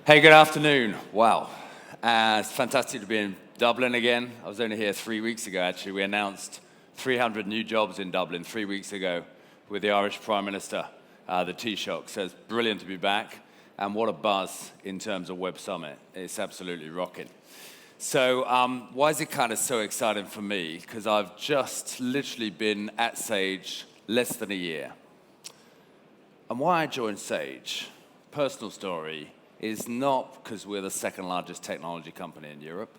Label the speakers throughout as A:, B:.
A: Hey, good afternoon. Wow. It's fantastic to be in Dublin again. I was only here 3 weeks ago, actually. We announced 300 new jobs in Dublin 3 weeks ago with the Irish Prime Minister, the Taoiseach. So it's brilliant to be back. And what a buzz in terms of Web Summit. It's absolutely rocking. So why is it kind of so exciting for me? Because I've just literally been at Sage less than a year. And why I joined Sage, personal story, is not because we're the second largest technology company in Europe.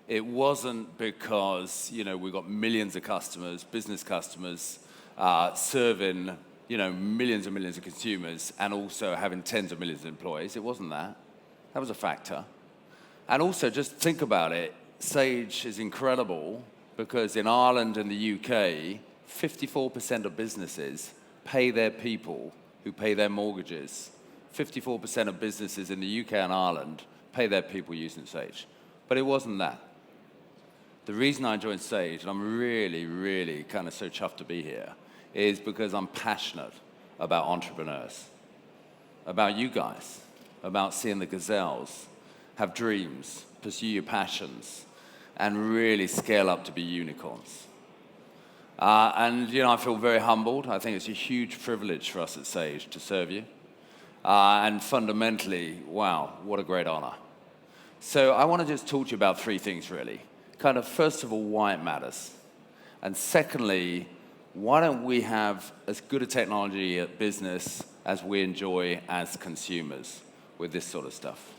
A: It wasn't because, we've got millions of customers, business customers, serving, millions and millions of consumers and also having tens of millions of employees. It wasn't that. That was a factor. And also, just think about it, Sage is incredible because in Ireland and the UK, 54% of businesses pay their people who pay their mortgages. 54% of businesses in the UK and Ireland pay their people using Sage. But it wasn't that. The reason I joined Sage, and I'm really, really kind of so chuffed to be here, is because I'm passionate about entrepreneurs, about you guys, about seeing the gazelles have dreams, pursue your passions, and really scale up to be unicorns. I feel very humbled. I think it's a huge privilege for us at Sage to serve you. And fundamentally, wow, what a great honor. So I want to just talk to you about three things, really. Kind of, first of all, why it matters. And secondly, why don't we have as good a technology at business as we enjoy as consumers with this sort of stuff?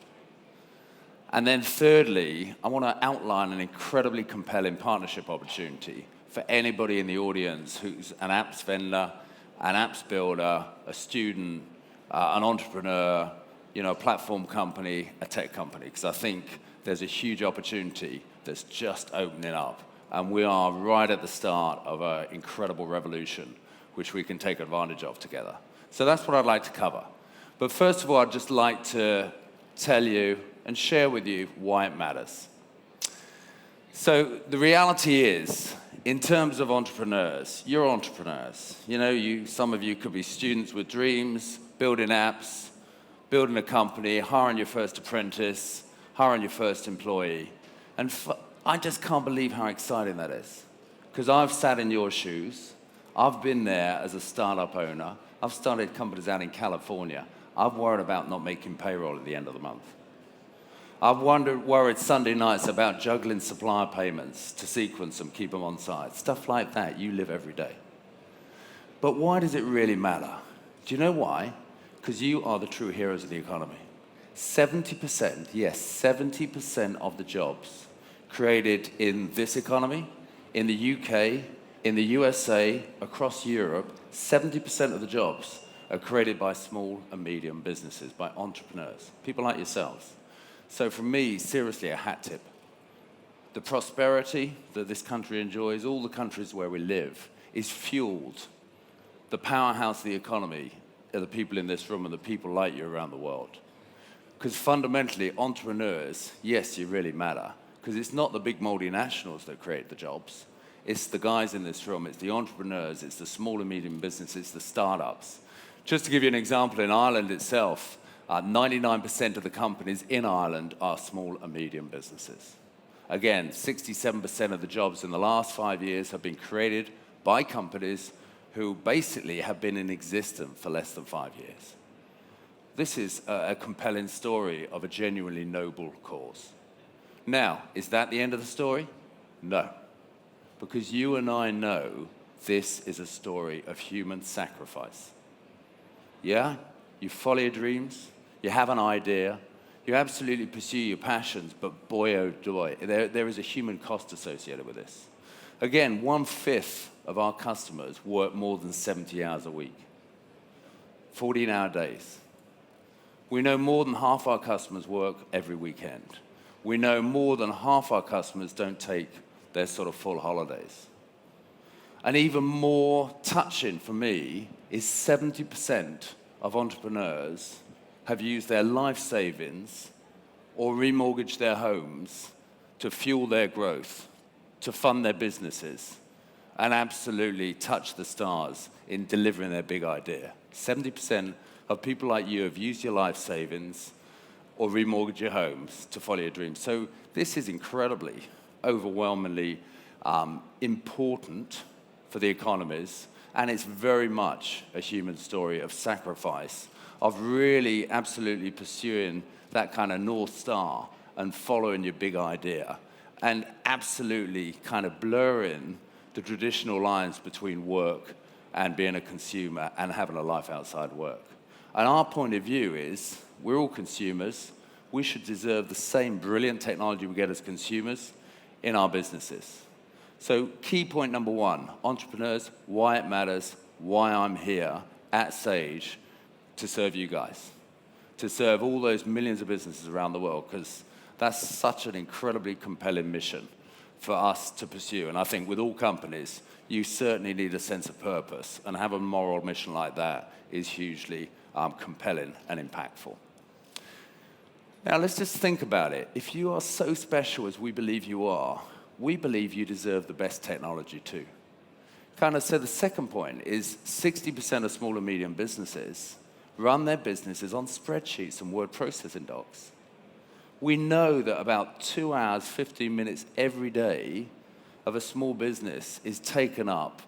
A: And then thirdly, I want to outline an incredibly compelling partnership opportunity for anybody in the audience who's an apps vendor, an apps builder, a student, an entrepreneur, a platform company, a tech company, because I think there's a huge opportunity that's just opening up. And we are right at the start of an incredible revolution, which we can take advantage of together. So that's what I'd like to cover. But first of all, I'd just like to tell you and share with you why it matters. So the reality is, in terms of entrepreneurs, you're entrepreneurs. Some of you could be students with dreams, building apps, building a company, hiring your first apprentice, hiring your first employee. And I just can't believe how exciting that is. Because I've sat in your shoes. I've been there as a startup owner. I've started companies out in California. I've worried about not making payroll at the end of the month. I've worried Sunday nights about juggling supplier payments to sequence them, keep them on site. Stuff like that you live every day. But why does it really matter? Do you know why? Because you are the true heroes of the economy. 70%, yes, 70% of the jobs created in this economy, in the UK, in the USA, across Europe, 70% of the jobs are created by small and medium businesses, by entrepreneurs, people like yourselves. So for me, seriously, a hat tip. The prosperity that this country enjoys, all the countries where we live, is fueled. The powerhouse of the economy are the people in this room and the people like you around the world. Because fundamentally, entrepreneurs, yes, you really matter. Because it's not the big multinationals that create the jobs. It's the guys in this room, it's the entrepreneurs, it's the small and medium businesses, it's the startups. Just to give you an example, in Ireland itself, 99% of the companies in Ireland are small and medium businesses. Again, 67% of the jobs in the last 5 years have been created by companies who basically have been in existence for less than 5 years. This is a compelling story of a genuinely noble cause. Now, is that the end of the story? No. Because you and I know this is a story of human sacrifice. Yeah? You follow your dreams, you have an idea, you absolutely pursue your passions, but boy, oh boy, there is a human cost associated with this. Again, 1/5 of our customers work more than 70 hours a week, 14-hour days. We know more than half our customers work every weekend. We know more than half our customers don't take their sort of full holidays. And even more touching for me is 70% of entrepreneurs have used their life savings or remortgaged their homes to fuel their growth, to fund their businesses, and absolutely touch the stars in delivering their big idea. 70% of people like you have used your life savings or remortgage your homes to follow your dreams. So this is incredibly, overwhelmingly important for the economies, and it's very much a human story of sacrifice, of really absolutely pursuing that kind of North Star and following your big idea, and absolutely kind of blurring the traditional lines between work and being a consumer and having a life outside work. And our point of view is, we're all consumers. We should deserve the same brilliant technology we get as consumers in our businesses. So key point number one, entrepreneurs, why it matters, why I'm here at Sage to serve you guys, to serve all those millions of businesses around the world, because that's such an incredibly compelling mission for us to pursue. And I think with all companies, you certainly need a sense of purpose, and have a moral mission like that is hugely compelling and impactful. Now let's just think about it. If you are so special as we believe you are, we believe you deserve the best technology too. So the second point is 60% of small and medium businesses run their businesses on spreadsheets and word processing docs. We know that about 2 hours, 15 minutes every day of a small business is taken up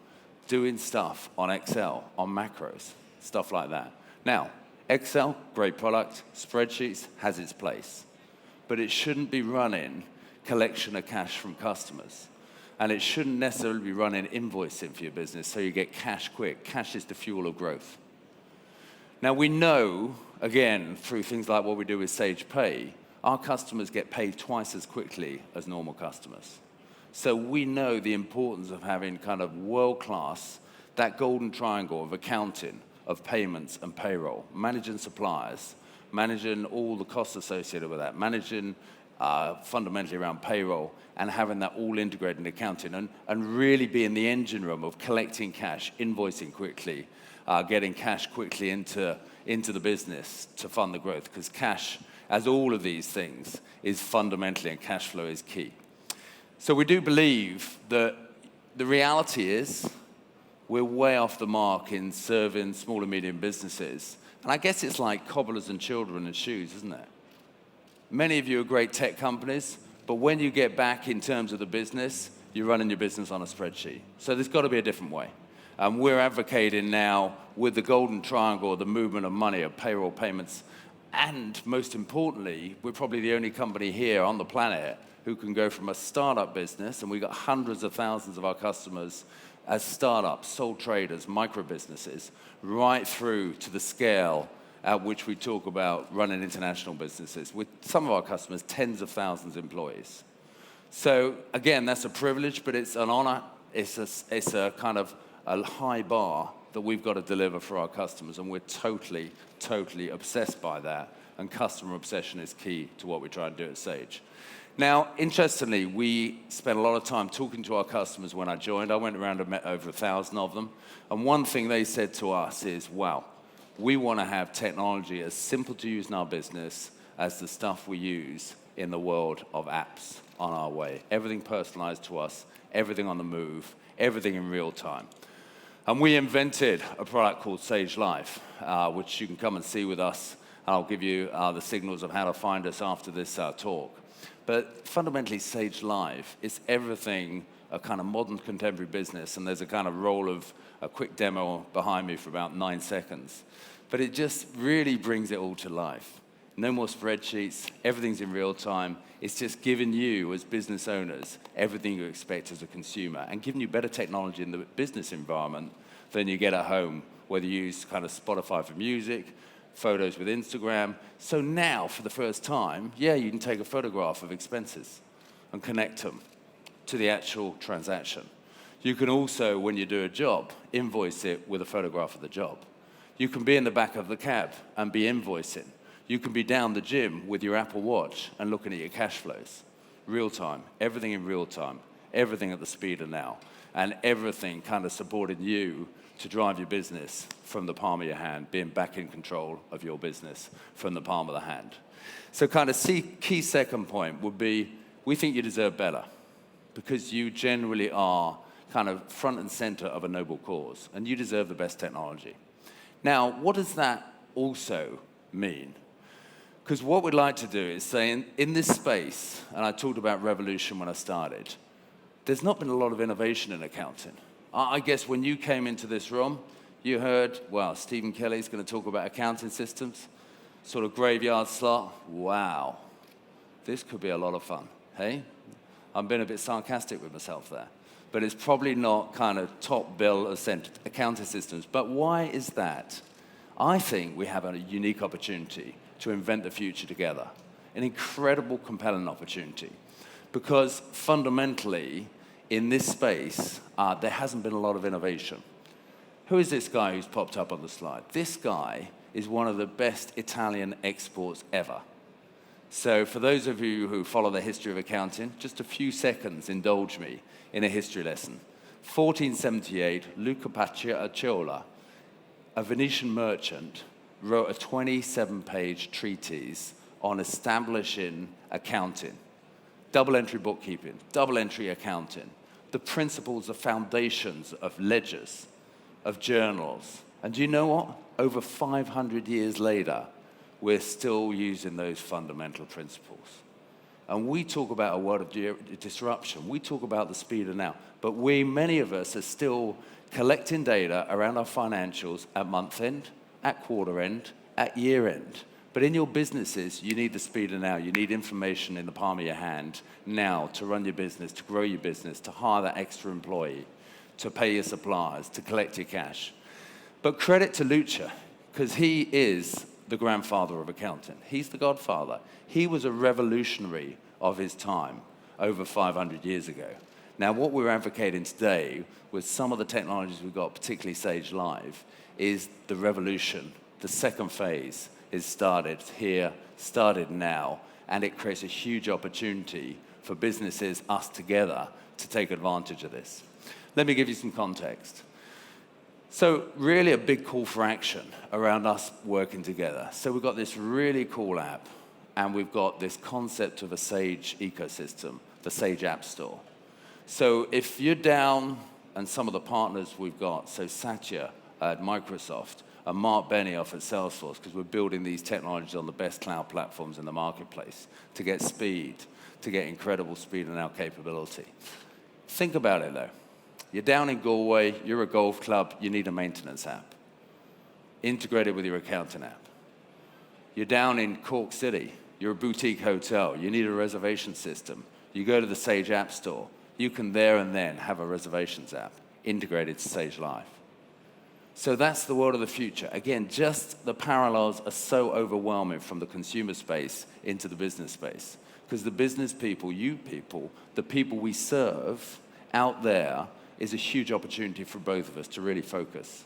A: doing stuff on Excel, on macros, stuff like that. Now, Excel, great product. Spreadsheets has its place. But it shouldn't be running collection of cash from customers. And it shouldn't necessarily be running invoicing for your business so you get cash quick. Cash is the fuel of growth. Now, we know, again, through things like what we do with Sage Pay, our customers get paid twice as quickly as normal customers. So we know the importance of having kind of world-class, that golden triangle of accounting, of payments and payroll, managing suppliers, managing all the costs associated with that, managing fundamentally around payroll, and having that all integrated in accounting, and really being the engine room of collecting cash, invoicing quickly, getting cash quickly into the business to fund the growth, because cash, as all of these things, is fundamentally, and cash flow is key. So we do believe that the reality is we're way off the mark in serving small and medium businesses. And I guess it's like cobblers and children and shoes, isn't it? Many of you are great tech companies, but when you get back in terms of the business, you're running your business on a spreadsheet. So there's got to be a different way. And we're advocating now with the golden triangle, the movement of money, of payroll payments, and most importantly, we're probably the only company here on the planet who can go from a startup business, and we've got hundreds of thousands of our customers as startups, sole traders, micro businesses, right through to the scale at which we talk about running international businesses with some of our customers, tens of thousands of employees. So again, that's a privilege, but it's an honor. It's a kind of a high bar that we've got to deliver for our customers, and we're totally, totally obsessed by that, and customer obsession is key to what we try and do at Sage. Now, interestingly, we spent a lot of time talking to our customers when I joined. I went around and met over 1,000 of them, and one thing they said to us is, wow, we want to have technology as simple to use in our business as the stuff we use in the world of apps on our way. Everything personalized to us, everything on the move, everything in real time. And we invented a product called Sage Live, which you can come and see with us. I'll give you the signals of how to find us after this talk. But fundamentally, Sage Live is everything a kind of modern contemporary business, and there's a kind of roll of a quick demo behind me for about 9 seconds. But it just really brings it all to life. No more spreadsheets, everything's in real time. It's just giving you, as business owners, everything you expect as a consumer, and giving you better technology in the business environment than you get at home, whether you use kind of Spotify for music, photos with Instagram. So now, for the first time, you can take a photograph of expenses and connect them to the actual transaction. You can also, when you do a job, invoice it with a photograph of the job. You can be in the back of the cab and be invoicing. You can be down the gym with your Apple Watch and looking at your cash flows. Real time, everything in real time, everything at the speed of now, and everything kind of supporting you to drive your business from the palm of your hand, being back in control of your business from the palm of the hand. So kind of key second point would be, we think you deserve better because you generally are kind of front and center of a noble cause, and you deserve the best technology. Now, what does that also mean? Because what we'd like to do is say, in this space, and I talked about revolution when I started, there's not been a lot of innovation in accounting. I guess when you came into this room, you heard, well, Stephen Kelly's going to talk about accounting systems, sort of graveyard slot. Wow, this could be a lot of fun, hey? I'm being a bit sarcastic with myself there. But it's probably not kind of top bill accounting systems. But why is that? I think we have a unique opportunity to invent the future together. An incredible, compelling opportunity. Because fundamentally, in this space, there hasn't been a lot of innovation. Who is this guy who's popped up on the slide? This guy is one of the best Italian exports ever. So for those of you who follow the history of accounting, just a few seconds, indulge me in a history lesson. 1478, Luca Paciolo, a Venetian merchant, wrote a 27-page treatise on establishing accounting, double-entry bookkeeping, double-entry accounting, the principles, the foundations of ledgers, of journals. And do you know what? Over 500 years later, we're still using those fundamental principles. And we talk about a world of disruption. We talk about the speed of now. But many of us, are still collecting data around our financials at month end, at quarter end, at year end. But in your businesses, you need the speed of now. You need information in the palm of your hand now to run your business, to grow your business, to hire that extra employee, to pay your suppliers, to collect your cash. But credit to Luca, because he is the grandfather of accounting. He's the godfather. He was a revolutionary of his time over 500 years ago. Now, what we're advocating today with some of the technologies we've got, particularly Sage Live, is the revolution. The second phase is started here, started now, and it creates a huge opportunity for businesses, us together, to take advantage of this. Let me give you some context. So really a big call for action around us working together. So we've got this really cool app, and we've got this concept of a Sage ecosystem, the Sage App Store. So if you're down, and some of the partners we've got, so Satya at Microsoft, and Mark Benioff at Salesforce, because we're building these technologies on the best cloud platforms in the marketplace to get speed, to get incredible speed and now capability. Think about it, though. You're down in Galway, you're a golf club, you need a maintenance app, integrated with your accounting app. You're down in Cork City, you're a boutique hotel, you need a reservation system. You go to the Sage App Store, you can there and then have a reservations app integrated to Sage Live. So that's the world of the future. Again, just the parallels are so overwhelming from the consumer space into the business space. Because the business people, you people, the people we serve out there is a huge opportunity for both of us to really focus.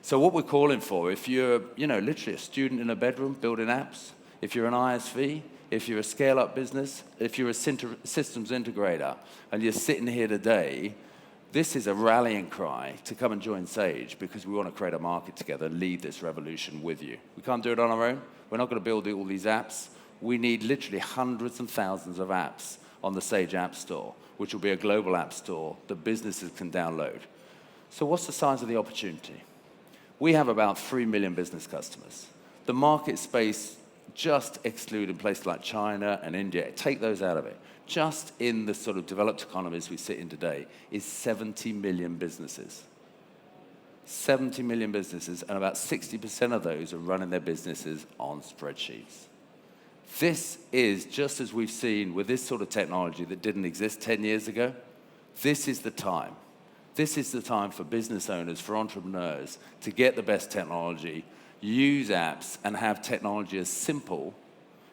A: So what we're calling for, if you're, literally a student in a bedroom building apps, if you're an ISV, if you're a scale-up business, if you're a systems integrator, and you're sitting here today, this is a rallying cry to come and join Sage, because we want to create a market together and lead this revolution with you. We can't do it on our own. We're not going to build all these apps. We need literally hundreds and thousands of apps on the Sage App Store, which will be a global app store that businesses can download. So what's the size of the opportunity? We have about 3 million business customers. The market space, just excluding places like China and India, take those out of it, just in the sort of developed economies we sit in today, is 70 million businesses. 70 million businesses, and about 60% of those are running their businesses on spreadsheets. This is, just as we've seen with this sort of technology that didn't exist 10 years ago, this is the time. This is the time for business owners, for entrepreneurs, to get the best technology, use apps, and have technology as simple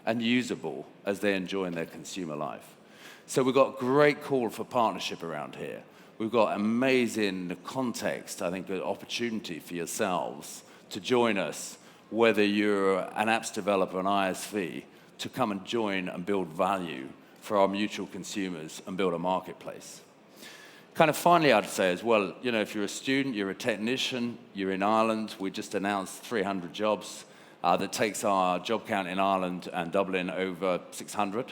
A: and usable as they enjoy in their consumer life. So we've got great call for partnership around here. We've got amazing context, I think, an opportunity for yourselves to join us, whether you're an apps developer, an ISV, to come and join and build value for our mutual consumers and build a marketplace. Kind of finally, I'd say as well, if you're a student, you're a technician, you're in Ireland, we just announced 300 jobs. That takes our job count in Ireland and Dublin over 600.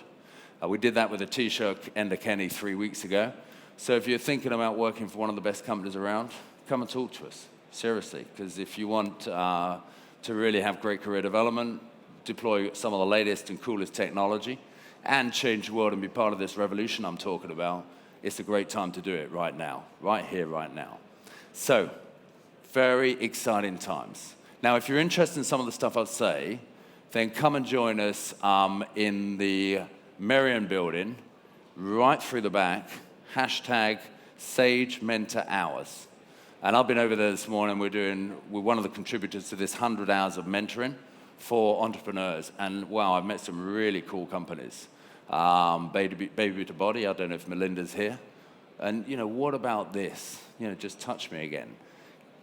A: We did that with a Taoiseach, Enda Kenny, 3 weeks ago. So if you're thinking about working for one of the best companies around, come and talk to us, seriously. Because if you want to really have great career development, deploy some of the latest and coolest technology and change the world and be part of this revolution I'm talking about, it's a great time to do it right now, right here, right now. So, very exciting times. Now, if you're interested in some of the stuff I'll say, then come and join us in the Merriam building, right through the back, hashtag Sage Mentor Hours. And I've been over there this morning. We're one of the contributors to this 100 hours of mentoring for entrepreneurs. And wow, I've met some really cool companies. Baby to Body, I don't know if Melinda's here. And what about this? Just touch me again.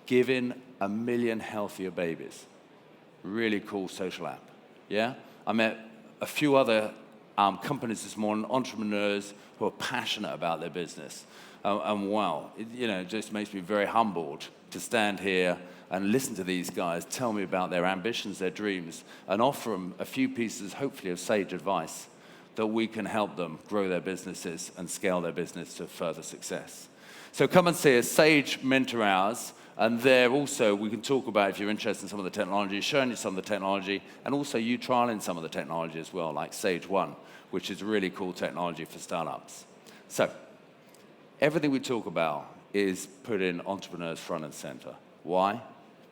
A: Giving 1 million healthier babies. Really cool social app. Yeah? I met a few other companies this morning, entrepreneurs who are passionate about their business. And wow, it just makes me very humbled to stand here and listen to these guys tell me about their ambitions, their dreams, and offer them a few pieces, hopefully, of sage advice that we can help them grow their businesses and scale their business to further success. So come and see us, Sage Mentor Hours, and there also we can talk about, if you're interested in some of the technology, showing you some of the technology, and also you trialing some of the technology as well, like Sage One, which is really cool technology for startups. So, everything we talk about is putting entrepreneurs front and center. Why?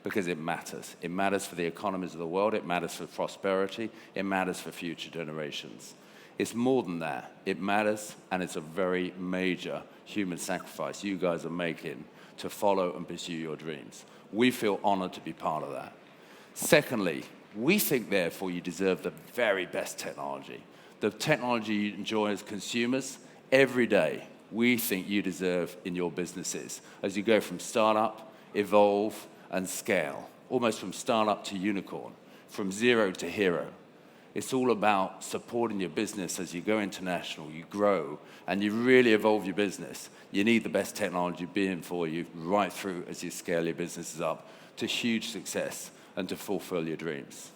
A: Because it matters. It matters for the economies of the world. It matters for prosperity. It matters for future generations. It's more than that. It matters, and it's a very major human sacrifice you guys are making to follow and pursue your dreams. We feel honored to be part of that. Secondly, we think, therefore, you deserve the very best technology. The technology you enjoy as consumers every day. We think you deserve in your businesses as you go from startup, evolve, and scale, almost from startup to unicorn, from zero to hero. It's all about supporting your business as you go international, you grow, and you really evolve your business. You need the best technology being for you right through as you scale your businesses up to huge success and to fulfill your dreams.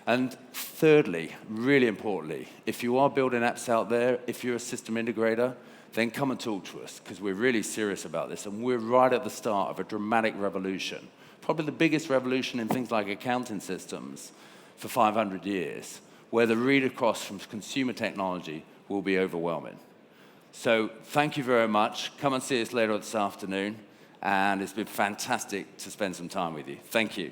A: And thirdly, really importantly, if you are building apps out there, if you're a system integrator, then come and talk to us, because we're really serious about this, and we're right at the start of a dramatic revolution, probably the biggest revolution in things like accounting systems for 500 years, where the read across from consumer technology will be overwhelming. So thank you very much. Come and see us later this afternoon, and it's been fantastic to spend some time with you. Thank you.